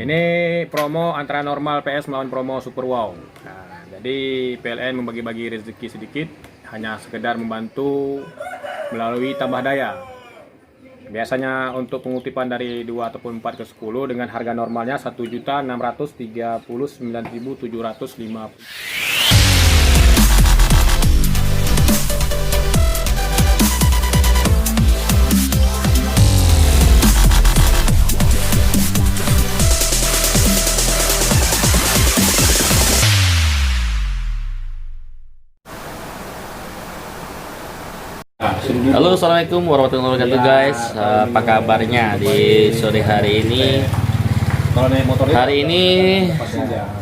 Ini promo antara normal PS melawan promo Super Wow. Nah, jadi PLN membagi-bagi rezeki sedikit, hanya sekedar membantu melalui tambah daya. Biasanya untuk pengutipan dari 2 ataupun 4 ke 10 dengan harga normalnya 1.639.750. Halo, assalamualaikum warahmatullahi wabarakatuh guys. Apa kabarnya di sore hari ini? Hari ini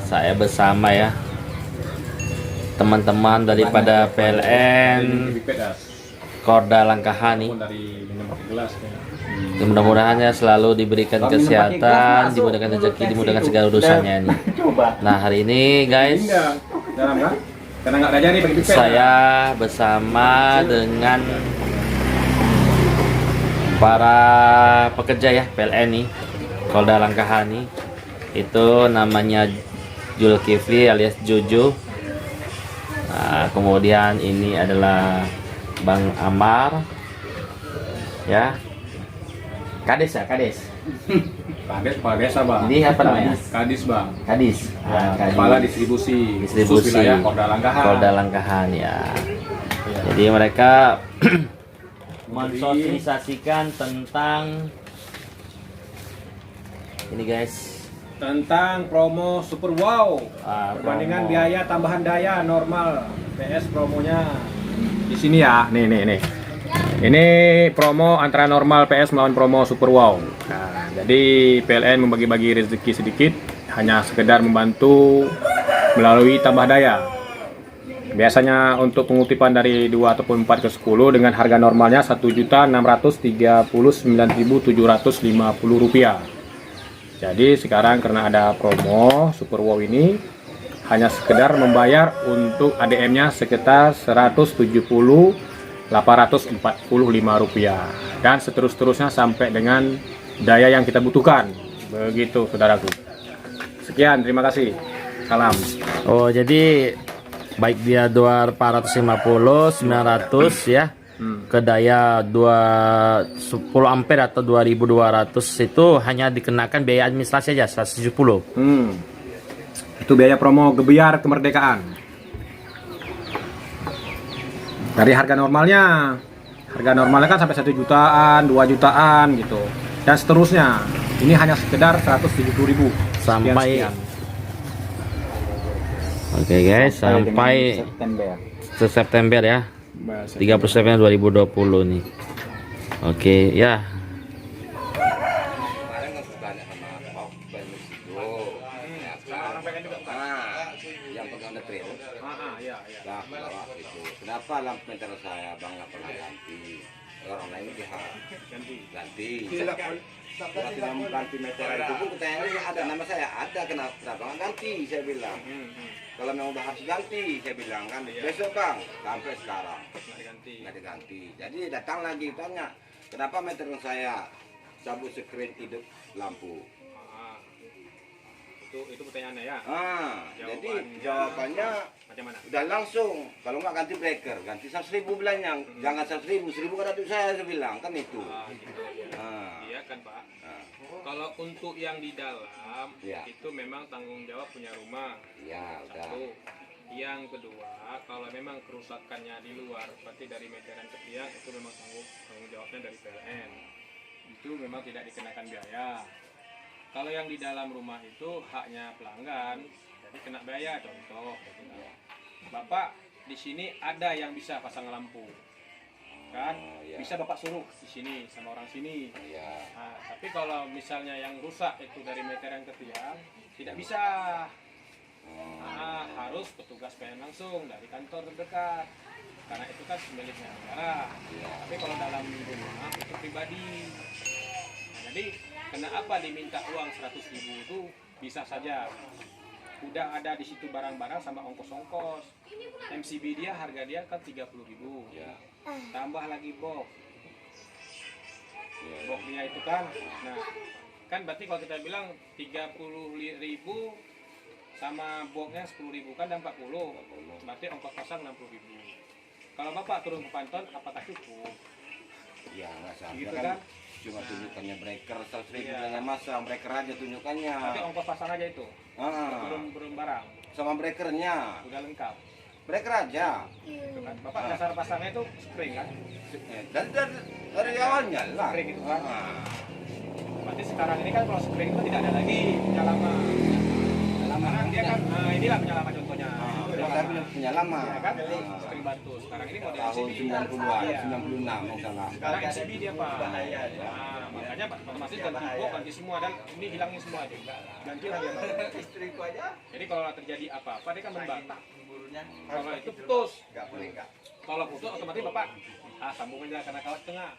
saya bersama ya teman-teman daripada PLN Korda Langkahani. Mudah-mudahannya selalu diberikan kesehatan, dimudahkan rezeki, dimudahkan segala urusannya ini. Nah, hari ini guys, saya bersama dengan para pekerja ya PLN nih, Korda Langkahani. Itu namanya Zulkifli alias Juju. Nah, kemudian ini adalah Bang Amar ya. Kades ya, Kades. Kepala desa bang. Ini apa namanya? Kadis bang. Kadis. Kepala distribusi. Distribusi Wilayah Korda Langkahan. Korda Langkahan ya. Jadi mereka mensosialisasikan tentang ini guys, tentang promo Super Wow. Perbandingan promo. biaya tambahan daya normal PS promonya di sini ya. Nih. Ini promo antara normal PS melawan promo Super Wow. Nah, jadi PLN membagi-bagi rezeki sedikit, hanya sekedar membantu melalui tambah daya. Biasanya untuk pengutipan dari 2 ataupun 4 ke 10 dengan harga normalnya Rp1.639.750. Jadi sekarang karena ada promo Super Wow ini hanya sekedar membayar untuk ADM-nya sekitar Rp170.845 dan seterusnya sampai dengan daya yang kita butuhkan. Begitu saudaraku. Sekian, terima kasih. Salam. Oh, jadi baik dia 450 900 ya, ke daya 10 ampere atau 2200 itu hanya dikenakan biaya administrasi aja 170. Itu biaya promo Gebiar Kemerdekaan. Dari harga normalnya kan sampai 1 jutaan, 2 jutaan gitu. Dan seterusnya. Ini hanya sekedar 170.000 sampai sekian. Oke guys, sampai September ya. 30 September 2020 nih. Oke ya. Kenapa lampu meter saya bang nggak pernah ganti? Orang lain ganti. Kalau tidak mau ganti meter itu pun pertanyaannya ada nama saya, ada kenapa nggak ganti? Saya bilang. Kalau memang udah harus ganti, saya bilang kan. Besok bang, sampai sekarang nggak diganti. Jadi datang lagi tanya, kenapa meter saya cabut screen hidup lampu? Itu pertanyaannya ya. Jadi jawabannya macam mana? udah langsung, kalau nggak ganti breaker, ganti 100.000 bilangnya, jangan 100.000 kan ada saya bilang kan itu. Gitu. Iya kan Pak. Kalau untuk yang di dalam itu memang tanggung jawab punya rumah. Iya, udah. Satu. Yang kedua, kalau memang kerusakannya di luar, seperti dari meteran ke tiang, itu memang tanggung jawabnya dari PLN. Itu memang tidak dikenakan biaya. Kalau yang di dalam rumah itu haknya pelanggan, jadi kena biaya. Contoh, Bapak di sini ada yang bisa pasang lampu, kan? Bisa Bapak suruh di sini sama orang sini. Nah, tapi kalau misalnya yang rusak itu dari meteran ke tiang, tidak bisa. Harus petugas PLN langsung dari kantor terdekat, karena itu kan miliknya negara. Tapi kalau dalam rumah itu pribadi. Jadi kenapa diminta uang 100.000 itu bisa saja. Udah ada di situ barang-barang sama ongkos-ongkos. MCB dia harga dia kan 30.000. Tambah lagi box. Boxnya itu kan. Nah, kan berarti kalau kita bilang 30.000 sama boxnya 10.000 kan ada 40. Berarti ongkos pasang 60.000. Kalau Bapak turun ke Panton apakah cukup? Ya nggak sampai Gitu kan, kan? cuma tunjukannya breaker 100.000 Iya. bilangnya masang breaker aja tunjukannya. Berarti ongkos pasang aja itu. Belum barang. Sama breakernya, Udah lengkap. breaker aja. Gitu kan? Bapak dasar pasangnya itu spring kan? Dari awalnya lah. Spring itu kan? Ah. Berarti sekarang ini kan kalau spring itu tidak ada lagi penyalama. Karena dia kan, inilah penyalama contohnya. Saya punya penyalama. Ya kan? Spring batu. Sekarang ini model Tahun MCB. 90-an, Iya. 96 yang salah. Sekarang MCB dia Pak. Nah, makanya Pak otomatis ganti box, ganti semua dan ini hilangin semua aja. Ganti lagi Pak. Istriku aja Jadi kalau terjadi apa-apa dia kan membantah. burunya Kalau itu putus. nggak boleh nggak. Kalau putus otomatis Bapak sambung aja karena kawat tengah.